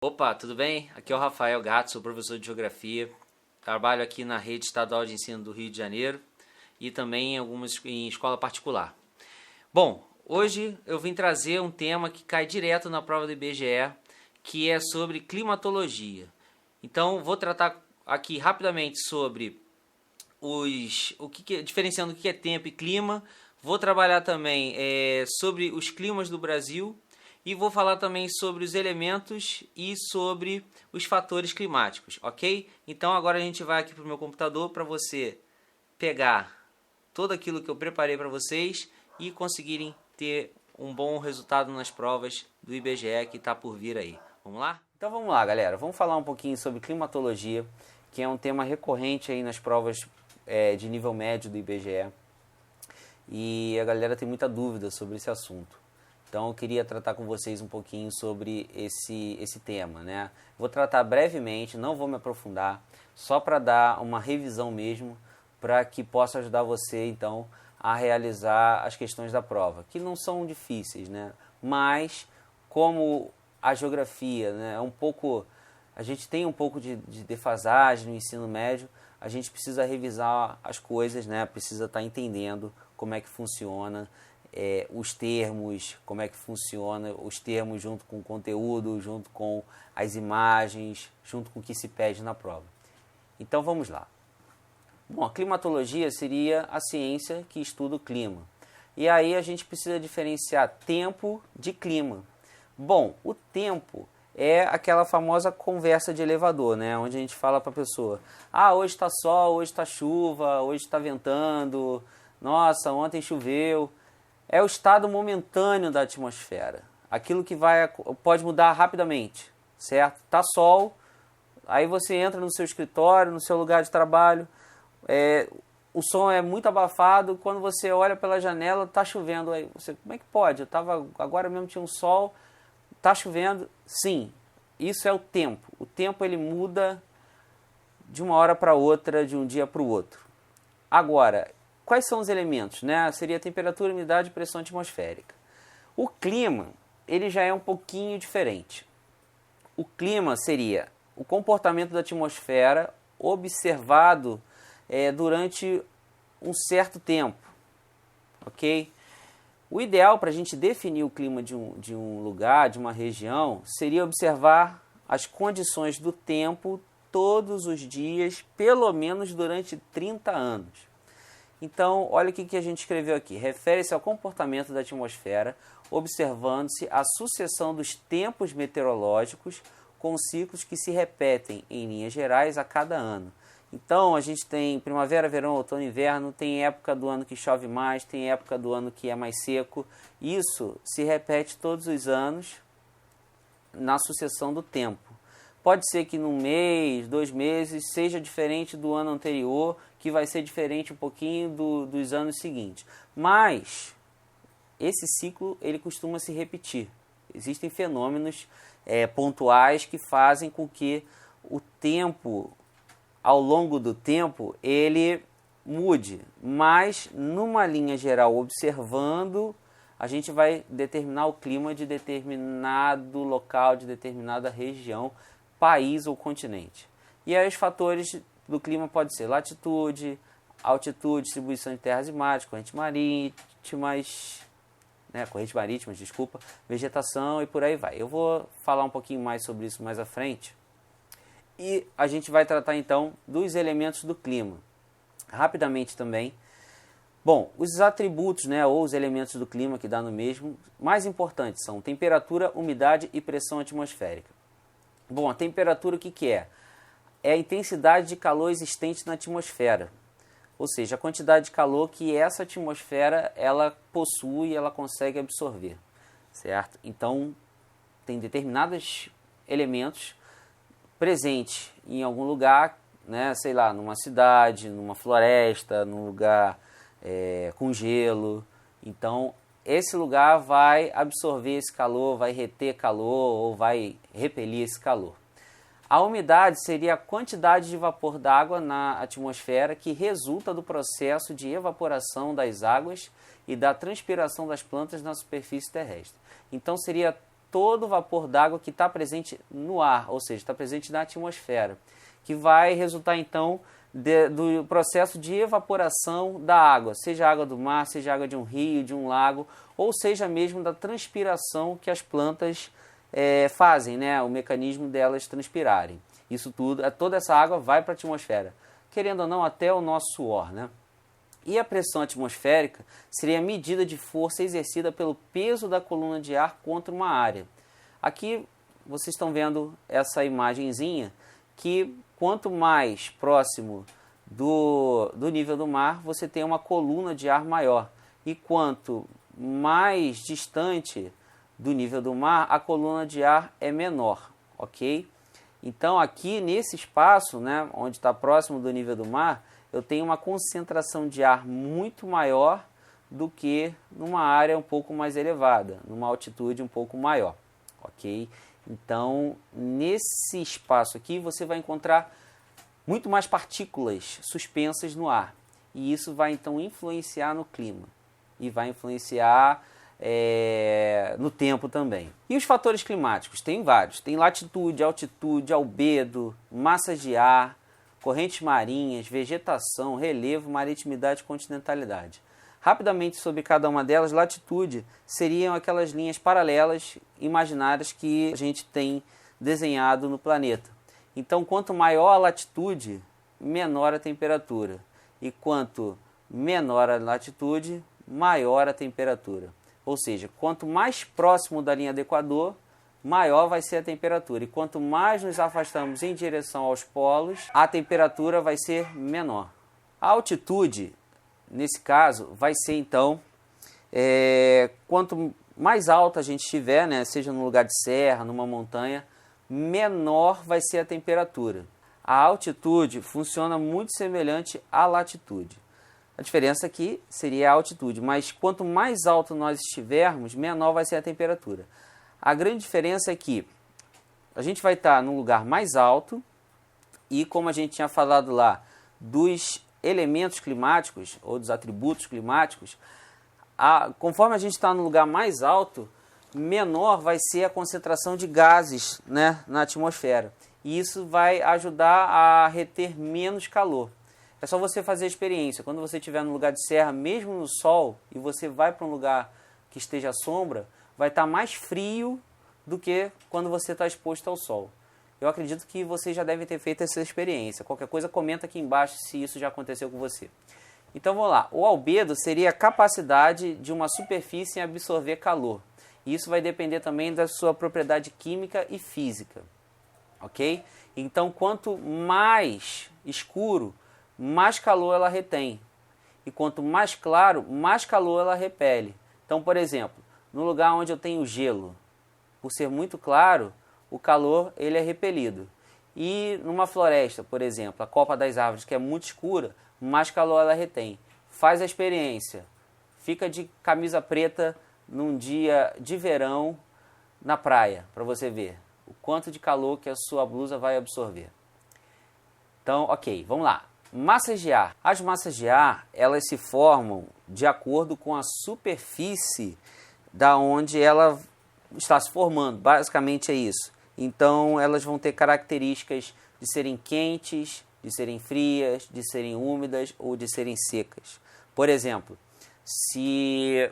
Opa, tudo bem? Aqui é o Rafael Gato, sou professor de Geografia. Trabalho aqui na Rede Estadual de Ensino do Rio de Janeiro e também em escola particular. Bom, hoje eu vim trazer um tema que cai direto na prova do IBGE, que é sobre climatologia. Então, vou tratar aqui rapidamente sobre diferenciando o que é tempo e clima. Vou trabalhar também sobre os climas do Brasil e vou falar também sobre os elementos e sobre os fatores climáticos, ok? Então agora a gente vai aqui para o meu computador para você pegar tudo aquilo que eu preparei para vocês e conseguirem ter um bom resultado nas provas do IBGE que está por vir aí. Vamos lá? Então vamos lá, galera. Vamos falar um pouquinho sobre climatologia, que é um tema recorrente aí nas provas de nível médio do IBGE. E a galera tem muita dúvida sobre esse assunto. Então eu queria tratar com vocês um pouquinho sobre esse tema, né? Vou tratar brevemente, não vou me aprofundar, só para dar uma revisão mesmo, para que possa ajudar você então a realizar as questões da prova, que não são difíceis, né? Mas como a geografia, né, a gente tem um pouco de defasagem no ensino médio, a gente precisa revisar as coisas, né? Precisa estar entendendo como é que funciona os termos, como é que funciona os termos junto com o conteúdo, junto com as imagens, junto com o que se pede na prova. Então vamos lá. Bom, a climatologia seria a ciência que estuda o clima. E aí a gente precisa diferenciar tempo de clima. Bom, o tempo é aquela famosa conversa de elevador, né? Onde a gente fala para a pessoa: ah, hoje está sol, hoje está chuva, hoje está ventando, nossa, ontem choveu. É o estado momentâneo da atmosfera. Aquilo que pode mudar rapidamente, certo? Tá sol, aí você entra no seu escritório, no seu lugar de trabalho, o som é muito abafado, quando você olha pela janela, tá chovendo. Aí você, como é que pode? Agora mesmo tinha um sol, tá chovendo. Sim, isso é o tempo. O tempo ele muda de uma hora para outra, de um dia para o outro. Agora, quais são os elementos, né? Seria temperatura, umidade e pressão atmosférica. O clima, ele já é um pouquinho diferente. O clima seria o comportamento da atmosfera observado durante um certo tempo, ok? O ideal para a gente definir o clima de um lugar, de uma região, seria observar as condições do tempo todos os dias, pelo menos durante 30 anos. Então, olha o que a gente escreveu aqui. Refere-se ao comportamento da atmosfera, observando-se a sucessão dos tempos meteorológicos com ciclos que se repetem, em linhas gerais, a cada ano. Então, a gente tem primavera, verão, outono e inverno, tem época do ano que chove mais, tem época do ano que é mais seco. Isso se repete todos os anos na sucessão do tempo. Pode ser que num mês, 2 meses, seja diferente do ano anterior, que vai ser diferente um pouquinho dos anos seguintes. Mas esse ciclo ele costuma se repetir. Existem fenômenos pontuais que fazem com que o tempo, ao longo do tempo, ele mude. Mas, numa linha geral, observando, a gente vai determinar o clima de determinado local, de determinada região, país ou continente. E aí os fatores do clima podem ser latitude, altitude, distribuição de terras e mares, correntes marítimas, vegetação e por aí vai. Eu vou falar um pouquinho mais sobre isso mais à frente. E a gente vai tratar então dos elementos do clima. Rapidamente também. Bom, os atributos, ou os elementos do clima que dá no mesmo, mais importantes são temperatura, umidade e pressão atmosférica. Bom, a temperatura o que é? É a intensidade de calor existente na atmosfera. Ou seja, a quantidade de calor que essa atmosfera ela possui e ela consegue absorver. Certo? Então, tem determinados elementos presentes em algum lugar, sei lá, numa cidade, numa floresta, num lugar com gelo. Então, esse lugar vai absorver esse calor, vai reter calor ou vai repelir esse calor. A umidade seria a quantidade de vapor d'água na atmosfera que resulta do processo de evaporação das águas e da transpiração das plantas na superfície terrestre. Então seria todo o vapor d'água que está presente no ar, ou seja, está presente na atmosfera, que vai resultar então do processo de evaporação da água, seja água do mar, seja água de um rio, de um lago, ou seja mesmo da transpiração que as plantas fazem, né? O mecanismo delas transpirarem. Isso tudo, toda essa água vai para a atmosfera, querendo ou não, até o nosso suor, né? E a pressão atmosférica seria a medida de força exercida pelo peso da coluna de ar contra uma área. Aqui vocês estão vendo essa imagenzinha que quanto mais próximo do nível do mar, você tem uma coluna de ar maior. E quanto mais distante do nível do mar, a coluna de ar é menor, ok? Então aqui nesse espaço, né, onde está próximo do nível do mar, eu tenho uma concentração de ar muito maior do que numa área um pouco mais elevada, numa altitude um pouco maior, ok? Então, nesse espaço aqui, você vai encontrar muito mais partículas suspensas no ar. E isso vai, então, influenciar no clima. E vai influenciar no tempo também. E os fatores climáticos? Tem vários. Tem latitude, altitude, albedo, massas de ar, correntes marinhas, vegetação, relevo, maritimidade e continentalidade. Rapidamente sobre cada uma delas, latitude seriam aquelas linhas paralelas imaginárias que a gente tem desenhado no planeta. Então, quanto maior a latitude, menor a temperatura. E quanto menor a latitude, maior a temperatura. Ou seja, quanto mais próximo da linha do Equador, maior vai ser a temperatura. E quanto mais nos afastamos em direção aos polos, a temperatura vai ser menor. A altitude, nesse caso, vai ser então, quanto mais alta a gente estiver, né, seja num lugar de serra, numa montanha, menor vai ser a temperatura. A altitude funciona muito semelhante à latitude. A diferença aqui seria a altitude, mas quanto mais alto nós estivermos, menor vai ser a temperatura. A grande diferença é que a gente vai estar num lugar mais alto e, como a gente tinha falado lá, dos elementos climáticos ou dos atributos climáticos, conforme a gente está no lugar mais alto, menor vai ser a concentração de gases, né, na atmosfera. E isso vai ajudar a reter menos calor. É só você fazer a experiência. Quando você estiver no lugar de serra, mesmo no sol, e você vai para um lugar que esteja à sombra, vai estar mais frio do que quando você está exposto ao sol. Eu acredito que você já deve ter feito essa experiência. Qualquer coisa, comenta aqui embaixo se isso já aconteceu com você. Então vamos lá. O albedo seria a capacidade de uma superfície em absorver calor. E isso vai depender também da sua propriedade química e física. Ok? Então, quanto mais escuro, mais calor ela retém. E quanto mais claro, mais calor ela repele. Então, por exemplo, no lugar onde eu tenho gelo, por ser muito claro, o calor ele é repelido. E numa floresta, por exemplo, a copa das árvores, que é muito escura, mais calor ela retém. Faz a experiência. Fica de camisa preta num dia de verão na praia, para você ver o quanto de calor que a sua blusa vai absorver. Então, ok, vamos lá. Massas de ar. As massas de ar, elas se formam de acordo com a superfície da onde ela está se formando. Basicamente é isso. Então, elas vão ter características de serem quentes, de serem frias, de serem úmidas ou de serem secas. Por exemplo, se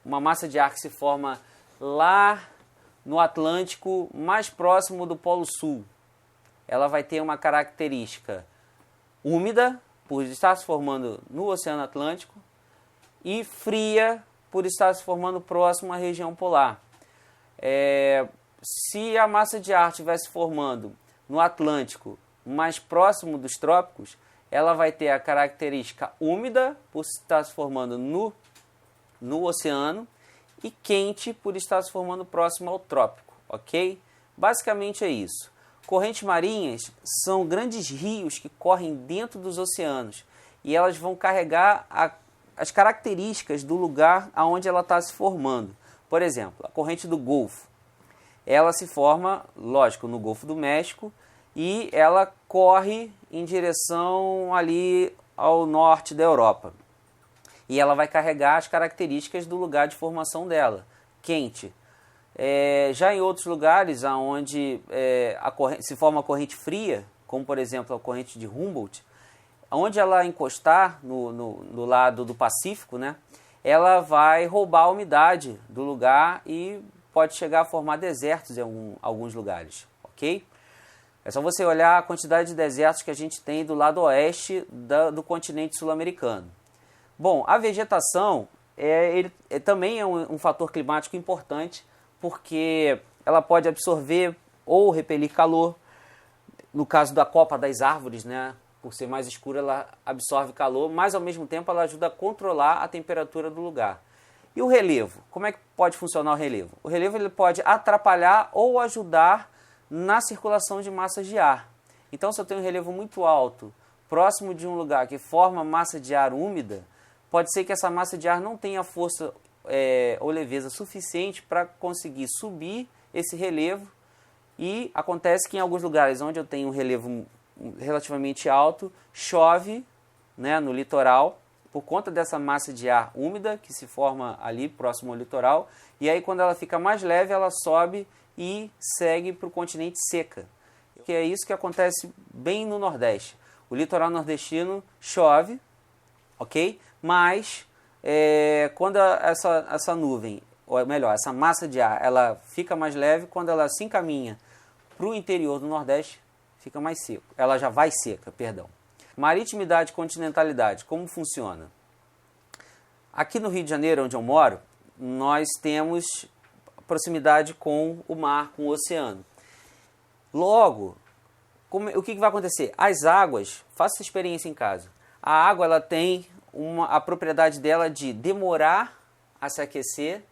uma massa de ar que se forma lá no Atlântico, mais próximo do Polo Sul, ela vai ter uma característica úmida, por estar se formando no Oceano Atlântico, e fria, por estar se formando próximo à região polar. Se a massa de ar estivesse formando no Atlântico, mais próximo dos trópicos, ela vai ter a característica úmida, por estar se formando no oceano, e quente, por estar se formando próximo ao trópico, ok? Basicamente é isso. Correntes marinhas são grandes rios que correm dentro dos oceanos e elas vão carregar as características do lugar onde ela está se formando. Por exemplo, a corrente do Golfo, ela se forma, lógico, no Golfo do México e ela corre em direção ali ao norte da Europa. E ela vai carregar as características do lugar de formação dela. Quente, Já em outros lugares onde se forma a corrente fria, como por exemplo a corrente de Humboldt, onde ela encostar no lado do Pacífico, né, ela vai roubar a umidade do lugar e pode chegar a formar desertos em alguns lugares, ok? É só você olhar a quantidade de desertos que a gente tem do lado oeste do continente sul-americano. Bom, a vegetação também é um fator climático importante, porque ela pode absorver ou repelir calor. No caso da copa das árvores, né, por ser mais escura, ela absorve calor, mas ao mesmo tempo ela ajuda a controlar a temperatura do lugar. E o relevo? Como é que pode funcionar o relevo? O relevo ele pode atrapalhar ou ajudar na circulação de massas de ar. Então, se eu tenho um relevo muito alto, próximo de um lugar que forma massa de ar úmida, pode ser que essa massa de ar não tenha força ou leveza suficiente para conseguir subir esse relevo. E acontece que em alguns lugares onde eu tenho um relevo relativamente alto, chove, né, no litoral, por conta dessa massa de ar úmida que se forma ali próximo ao litoral, e aí quando ela fica mais leve, ela sobe e segue para o continente seca. Que é isso que acontece bem no Nordeste. O litoral nordestino chove, ok? Mas quando essa nuvem, ou melhor, essa massa de ar, ela fica mais leve, quando ela se encaminha para o interior do Nordeste, fica mais seco. Ela já vai seca, perdão. Maritimidade e continentalidade, como funciona? Aqui no Rio de Janeiro, onde eu moro, nós temos proximidade com o mar, com o oceano. Logo, o que vai acontecer? As águas, faça essa experiência em casa. A água ela tem a propriedade dela de demorar a se aquecer,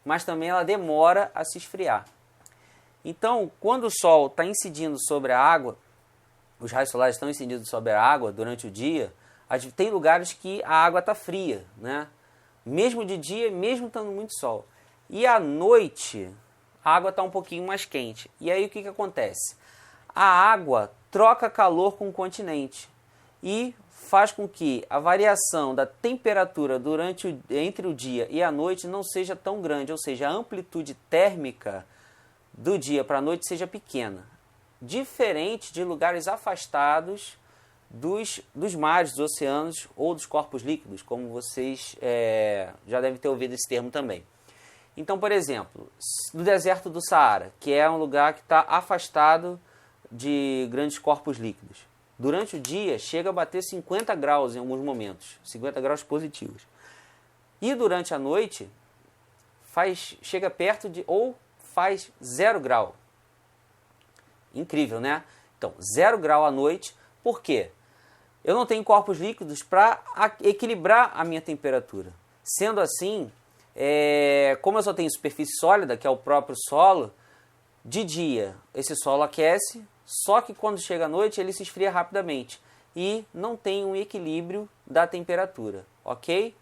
mas também ela demora a se esfriar. Então, quando o sol está incidindo sobre a água, os raios solares estão incidindo sobre a água durante o dia, tem lugares que a água está fria, né? Mesmo de dia, mesmo estando muito sol. E à noite, a água está um pouquinho mais quente. E aí o que acontece? A água troca calor com o continente e faz com que a variação da temperatura entre o dia e a noite não seja tão grande, ou seja, a amplitude térmica do dia para a noite seja pequena. Diferente de lugares afastados dos mares, dos oceanos ou dos corpos líquidos, como vocês já devem ter ouvido esse termo também. Então, por exemplo, no deserto do Saara, que é um lugar que está afastado de grandes corpos líquidos, durante o dia chega a bater 50 graus em alguns momentos, 50 graus positivos. E durante a noite chega perto ou faz 0 grau. Incrível, né? Então, 0 grau à noite. Por quê? Eu não tenho corpos líquidos para equilibrar a minha temperatura. Sendo assim, como eu só tenho superfície sólida, que é o próprio solo, de dia esse solo aquece, só que quando chega à noite ele se esfria rapidamente e não tem um equilíbrio da temperatura, ok?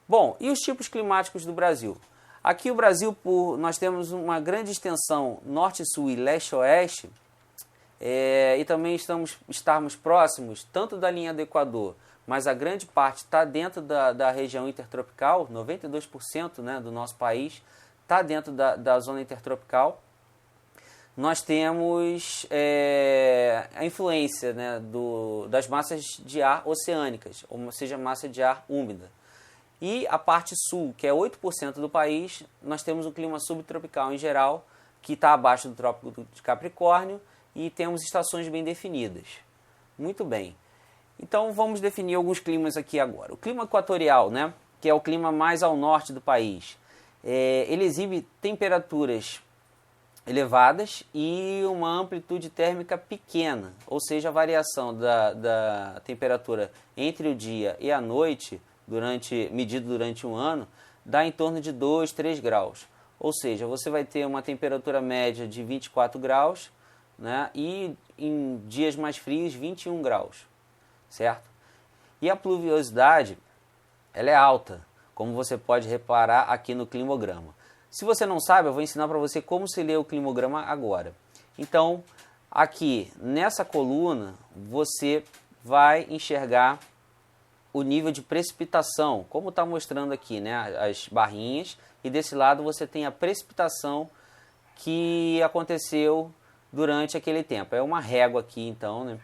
Bom, e os tipos climáticos do Brasil? Aqui o Brasil, nós temos uma grande extensão norte-sul e leste-oeste, e também estarmos próximos tanto da linha do Equador, mas a grande parte está dentro da região intertropical, 92%, né, do nosso país está dentro da zona intertropical. Nós temos a influência, né, das massas de ar oceânicas, ou seja, massa de ar úmida. E a parte sul, que é 8% do país, nós temos um clima subtropical em geral, que está abaixo do Trópico de Capricórnio, e temos estações bem definidas. Muito bem. Então vamos definir alguns climas aqui agora. O clima equatorial, né, que é o clima mais ao norte do país, ele exibe temperaturas elevadas e uma amplitude térmica pequena, ou seja, a variação da temperatura entre o dia e a noite, medido durante um ano, dá em torno de 2, 3 graus. Ou seja, você vai ter uma temperatura média de 24 graus, né, e em dias mais frios 21 graus, certo? E a pluviosidade, ela é alta, como você pode reparar aqui no climograma. Se você não sabe, eu vou ensinar para você como se lê o climograma agora. Então, aqui nessa coluna, você vai enxergar o nível de precipitação, como está mostrando aqui, né, as barrinhas, e desse lado você tem a precipitação que aconteceu durante aquele tempo. É uma régua aqui, então, né?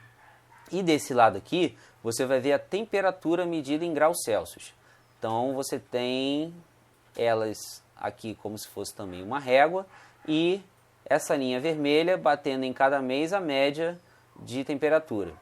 E desse lado aqui, você vai ver a temperatura medida em graus Celsius. Então, você tem elas aqui como se fosse também uma régua e essa linha vermelha batendo em cada mês a média de temperatura,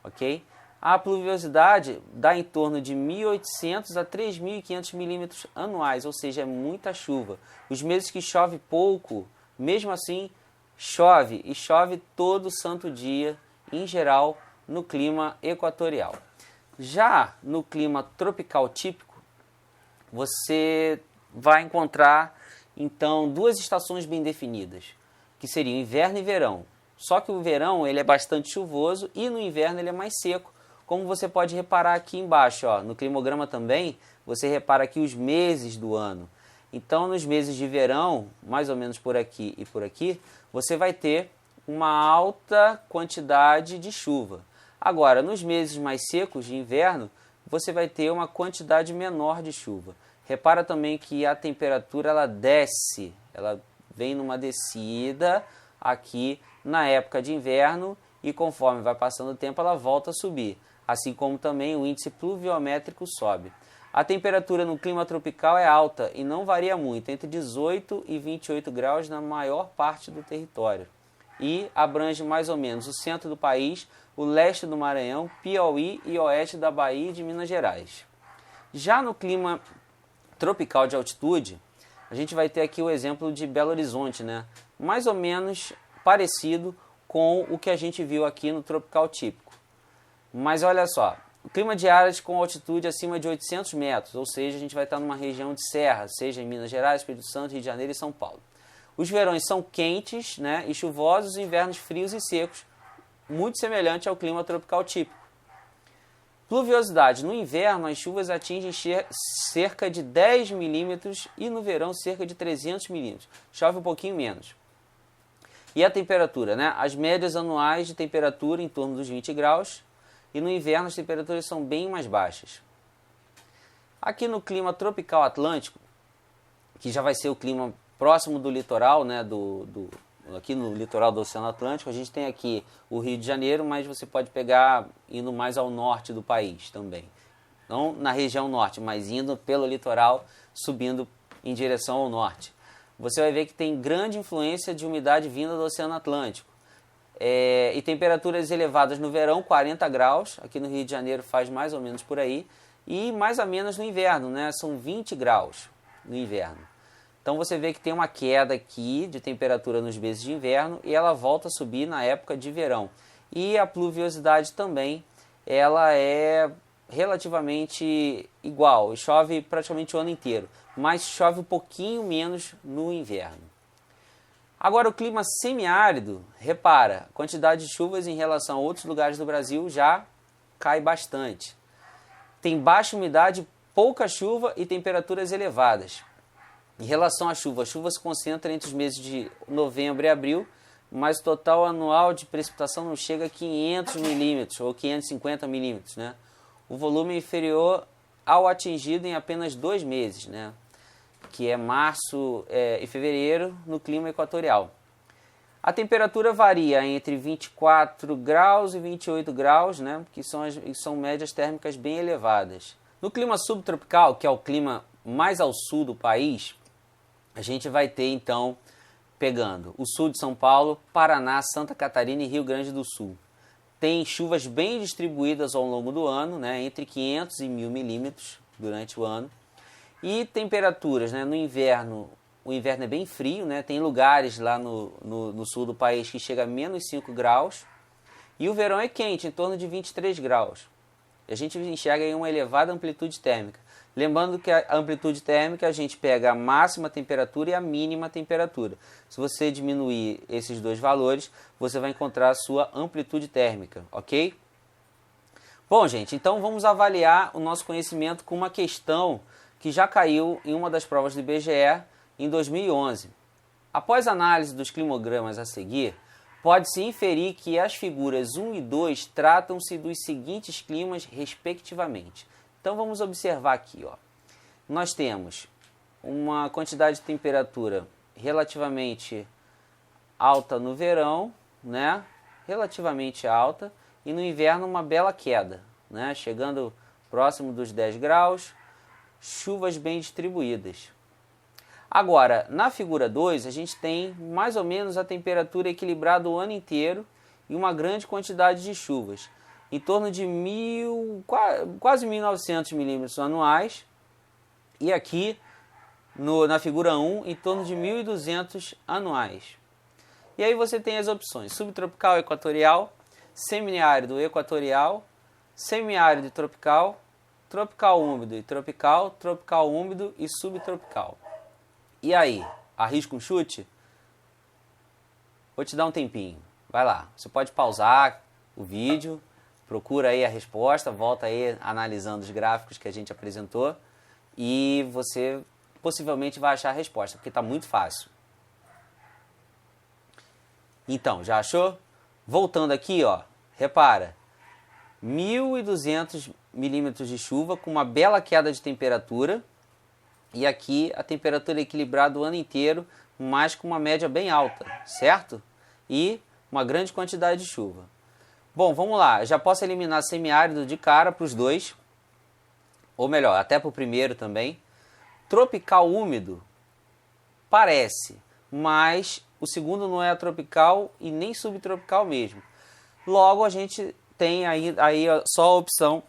ok? A pluviosidade dá em torno de 1.800 a 3.500 milímetros anuais, ou seja, é muita chuva. Os meses que chove pouco, mesmo assim, chove e chove todo santo dia, em geral, no clima equatorial. Já no clima tropical típico, você vai encontrar, então, duas estações bem definidas, que seriam inverno e verão. Só que o verão ele é bastante chuvoso e no inverno ele é mais seco, como você pode reparar aqui embaixo, ó, no climograma também, você repara aqui os meses do ano. Então, nos meses de verão, mais ou menos por aqui e por aqui, você vai ter uma alta quantidade de chuva. Agora, nos meses mais secos de inverno, você vai ter uma quantidade menor de chuva. Repara também que a temperatura ela desce, ela vem numa descida aqui na época de inverno e conforme vai passando o tempo ela volta a subir. Assim como também o índice pluviométrico sobe. A temperatura no clima tropical é alta e não varia muito, entre 18 e 28 graus na maior parte do território. E abrange mais ou menos o centro do país, o leste do Maranhão, Piauí e oeste da Bahia e de Minas Gerais. Já no clima tropical de altitude, a gente vai ter aqui o exemplo de Belo Horizonte, né? Mais ou menos parecido com o que a gente viu aqui no tropical típico. Mas olha só, o clima de áreas com altitude acima de 800 metros, ou seja, a gente vai estar numa região de serra, seja em Minas Gerais, Espírito Santo, Rio de Janeiro e São Paulo. Os verões são quentes, né, e chuvosos, invernos frios e secos, muito semelhante ao clima tropical típico. Pluviosidade. No inverno, as chuvas atingem cerca de 10 milímetros e no verão cerca de 300 milímetros. Chove um pouquinho menos. E a temperatura, né? As médias anuais de temperatura em torno dos 20 graus e no inverno as temperaturas são bem mais baixas. Aqui no clima tropical atlântico, que já vai ser o clima próximo do litoral, né? Aqui no litoral do Oceano Atlântico, a gente tem aqui o Rio de Janeiro, mas você pode pegar indo mais ao norte do país também. Não na região norte, mas indo pelo litoral, subindo em direção ao norte. Você vai ver que tem grande influência de umidade vinda do Oceano Atlântico. E temperaturas elevadas no verão, 40 graus, aqui no Rio de Janeiro faz mais ou menos por aí, e mais ou menos no inverno, né? São 20 graus no inverno. Então você vê que tem uma queda aqui de temperatura nos meses de inverno e ela volta a subir na época de verão. E a pluviosidade também, ela é relativamente igual, chove praticamente o ano inteiro, mas chove um pouquinho menos no inverno. Agora o clima semiárido, repara, a quantidade de chuvas em relação a outros lugares do Brasil já cai bastante. Tem baixa umidade, pouca chuva e temperaturas elevadas. Em relação à chuva, a chuva se concentra entre os meses de novembro e abril, mas o total anual de precipitação não chega a 500 milímetros ou 550 milímetros, né? O volume é inferior ao atingido em apenas 2 meses, né? Que é março e fevereiro no clima equatorial. A temperatura varia entre 24 graus e 28 graus, né? Que são médias térmicas bem elevadas. No clima subtropical, que é o clima mais ao sul do país, a gente vai ter, então, pegando o sul de São Paulo, Paraná, Santa Catarina e Rio Grande do Sul. Tem chuvas bem distribuídas ao longo do ano, né, entre 500 e 1.000 milímetros durante o ano. E temperaturas, né, no inverno, o inverno é bem frio, né, tem lugares lá no sul do país que chega a menos 5 graus. E o verão é quente, em torno de 23 graus. E a gente enxerga aí uma elevada amplitude térmica. Lembrando que a amplitude térmica a gente pega a máxima temperatura e a mínima temperatura. Se você diminuir esses dois valores, você vai encontrar a sua amplitude térmica, ok? Bom, gente, então vamos avaliar o nosso conhecimento com uma questão que já caiu em uma das provas do IBGE em 2011. Após análise dos climogramas a seguir, pode-se inferir que as figuras 1 e 2 tratam-se dos seguintes climas respectivamente. Então vamos observar aqui, ó. Nós temos uma quantidade de temperatura relativamente alta no verão, né? Relativamente alta, e no inverno uma bela queda, né? Chegando próximo dos 10 graus, chuvas bem distribuídas. Agora, na figura 2, a gente tem mais ou menos a temperatura equilibrada o ano inteiro e uma grande quantidade de chuvas, em torno de quase 1.900 milímetros anuais, e aqui na figura 1, em torno de 1.200 anuais. E aí você tem as opções: subtropical, equatorial, semiárido, equatorial, semiárido e tropical, tropical úmido e tropical, tropical úmido e subtropical. E aí, arrisca um chute? Vou te dar um tempinho. Vai lá, você pode pausar o vídeo, procura aí a resposta, volta aí analisando os gráficos que a gente apresentou e você possivelmente vai achar a resposta, porque está muito fácil. Então, já achou? Voltando aqui, ó, repara, 1.200 milímetros de chuva com uma bela queda de temperatura, e aqui a temperatura é equilibrada o ano inteiro, mas com uma média bem alta, certo? E uma grande quantidade de chuva. Bom, vamos lá, já posso eliminar semiárido de cara para os dois, ou melhor, até para o primeiro também. Tropical úmido, parece, mas o segundo não é tropical e nem subtropical mesmo. Logo, a gente tem aí só a opção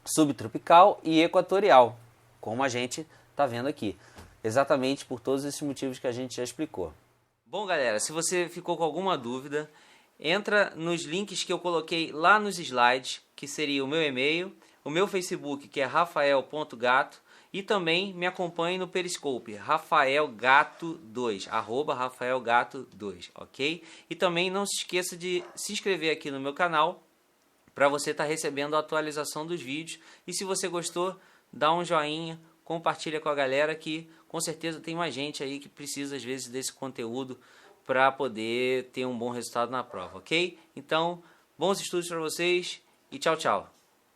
subtropical e equatorial, como a gente está vendo aqui. Exatamente por todos esses motivos que a gente já explicou. Bom, galera, se você ficou com alguma dúvida, entra nos links que eu coloquei lá nos slides, que seria o meu e-mail, o meu Facebook, que é rafael.gato, e também me acompanhe no Periscope, rafaelgato2, @rafaelgato2, ok? E também não se esqueça de se inscrever aqui no meu canal, para você estar recebendo a atualização dos vídeos. E se você gostou, dá um joinha, compartilha com a galera, que com certeza tem mais gente aí que precisa às vezes desse conteúdo para poder ter um bom resultado na prova, ok? Então, bons estudos para vocês e tchau, tchau!